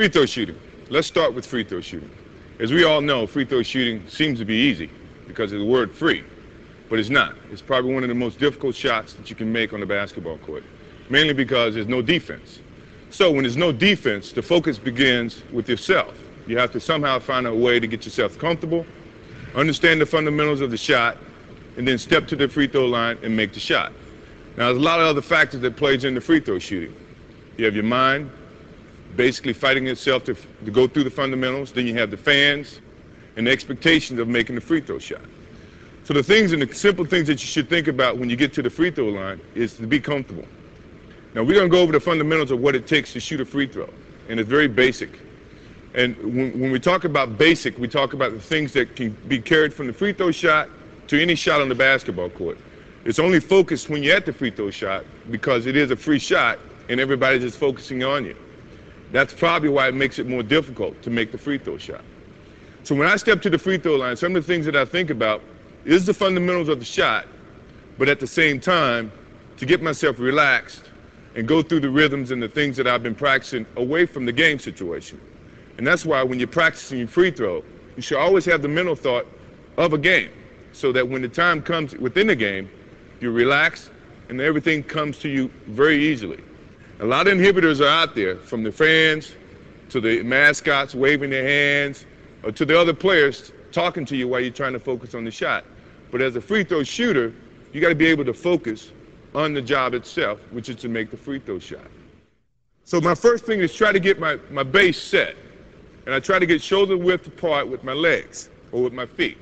Free throw shooting. Let's start with free throw shooting. As we all know, free throw shooting seems to be easy because of the word free, but it's not. It's probably one of the most difficult shots that you can make on the basketball court, mainly because there's no defense. So when there's no defense, the focus begins with yourself. You have to somehow find a way to get yourself comfortable, understand the fundamentals of the shot, and then step to the free throw line and make the shot. Now, there's a lot of other factors that plays into free throw shooting. You have your mind, basically fighting itself to go through the fundamentals. Then you have the fans and the expectations of making the free throw shot. So the things and the simple things that you should think about when you get to the free throw line is to be comfortable. Now, we're going to go over the fundamentals of what it takes to shoot a free throw, and it's very basic. And when we talk about basic, we talk about the things that can be carried from the free throw shot to any shot on the basketball court. It's only focused when you're at the free throw shot because it is a free shot and everybody's just focusing on you. That's probably why it makes it more difficult to make the free throw shot. So when I step to the free throw line, some of the things that I think about is the fundamentals of the shot, but at the same time, to get myself relaxed and go through the rhythms and the things that I've been practicing away from the game situation. And that's why when you're practicing your free throw, you should always have the mental thought of a game, so that when the time comes within the game, you're relaxed and everything comes to you very easily. A lot of inhibitors are out there, from the fans to the mascots waving their hands, or to the other players talking to you while you're trying to focus on the shot. But as a free throw shooter, you got to be able to focus on the job itself, which is to make the free throw shot. So my first thing is try to get my base set. And I try to get shoulder width apart with my legs or with my feet.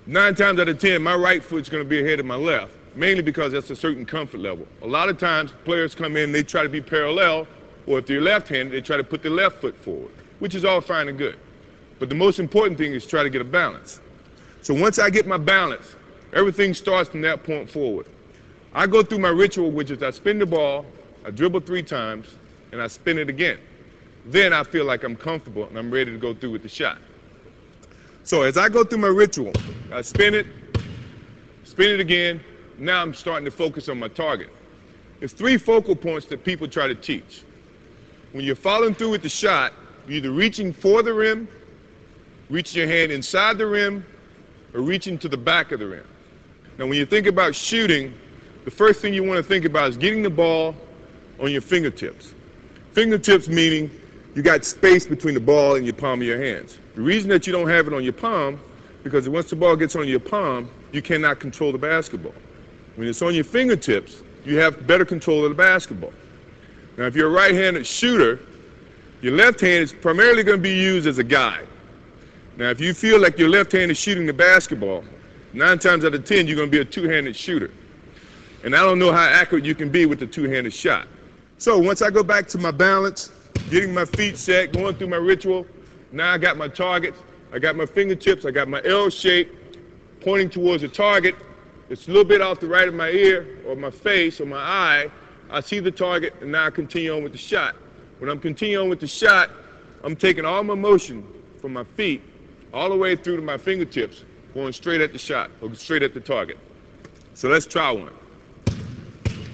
9 times out of 10, my right foot's going to be ahead of my left, mainly because that's a certain comfort level. A lot of times players come in, they try to be parallel, or if they're left-handed, they try to put their left foot forward, which is all fine and good. But the most important thing is try to get a balance. So once I get my balance, everything starts from that point forward. I go through my ritual, which is I spin the ball, I dribble 3 times, and I spin it again. Then I feel like I'm comfortable and I'm ready to go through with the shot. So as I go through my ritual, I spin it again. Now I'm starting to focus on my target. There's 3 focal points that people try to teach. When you're following through with the shot, you're either reaching for the rim, reaching your hand inside the rim, or reaching to the back of the rim. Now when you think about shooting, the first thing you want to think about is getting the ball on your fingertips. Fingertips meaning you got space between the ball and your palm of your hands. The reason that you don't have it on your palm, because once the ball gets on your palm, you cannot control the basketball. When it's on your fingertips, you have better control of the basketball. Now, if you're a right-handed shooter, your left hand is primarily going to be used as a guide. Now, if you feel like your left hand is shooting the basketball, 9 times out of 10, you're going to be a two-handed shooter. And I don't know how accurate you can be with the two-handed shot. So once I go back to my balance, getting my feet set, going through my ritual, now I got my target, I got my fingertips, I got my L shape pointing towards the target. It's a little bit off the right of my ear or my face or my eye. I see the target, and now I continue on with the shot. When I'm continuing on with the shot, I'm taking all my motion from my feet all the way through to my fingertips, going straight at the shot or straight at the target. So let's try one.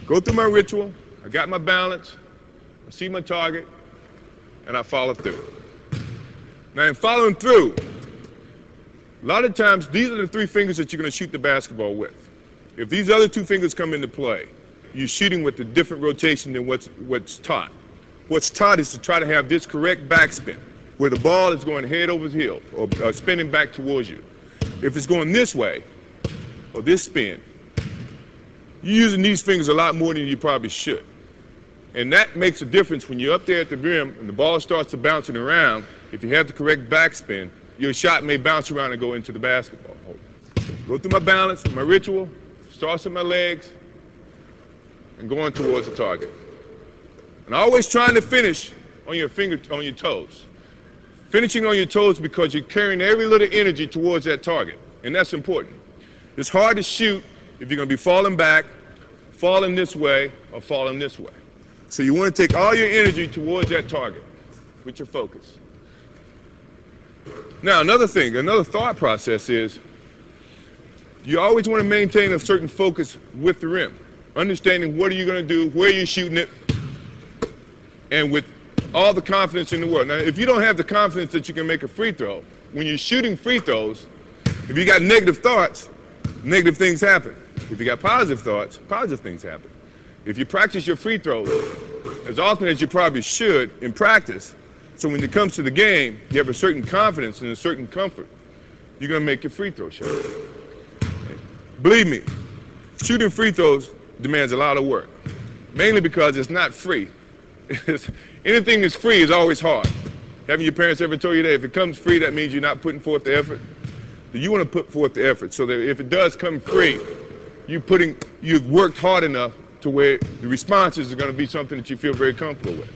Go through my ritual, I got my balance, I see my target, and I follow through. Now in following through, a lot of times these are the 3 fingers that you're going to shoot the basketball with. If these other 2 fingers come into play, you're shooting with a different rotation than what's taught. What's taught is to try to have this correct backspin, where the ball is going head over heel or spinning back towards you. If it's going this way, or this spin, you're using these fingers a lot more than you probably should. And that makes a difference when you're up there at the rim and the ball starts to bouncing around. If you have the correct backspin, your shot may bounce around and go into the basketball hole. Go through my balance, my ritual, starts with my legs, and going towards the target. And always trying to finish on your toes. Finishing on your toes because you're carrying every little energy towards that target, and that's important. It's hard to shoot if you're going to be falling back, falling this way, or falling this way. So you want to take all your energy towards that target with your focus. Now another thing, another thought process is you always want to maintain a certain focus with the rim. Understanding what are you going to do, where you're shooting it, and with all the confidence in the world. Now, if you don't have the confidence that you can make a free throw, when you're shooting free throws, if you got negative thoughts, negative things happen. If you got positive thoughts, positive things happen. If you practice your free throws as often as you probably should in practice, so when it comes to the game, you have a certain confidence and a certain comfort, you're going to make your free throw shot. Believe me, shooting free throws demands a lot of work, mainly because it's not free. Anything that's free is always hard. Haven't your parents ever told you that if it comes free, that means you're not putting forth the effort? You want to put forth the effort so that if it does come free, you've worked hard enough to where the responses are going to be something that you feel very comfortable with.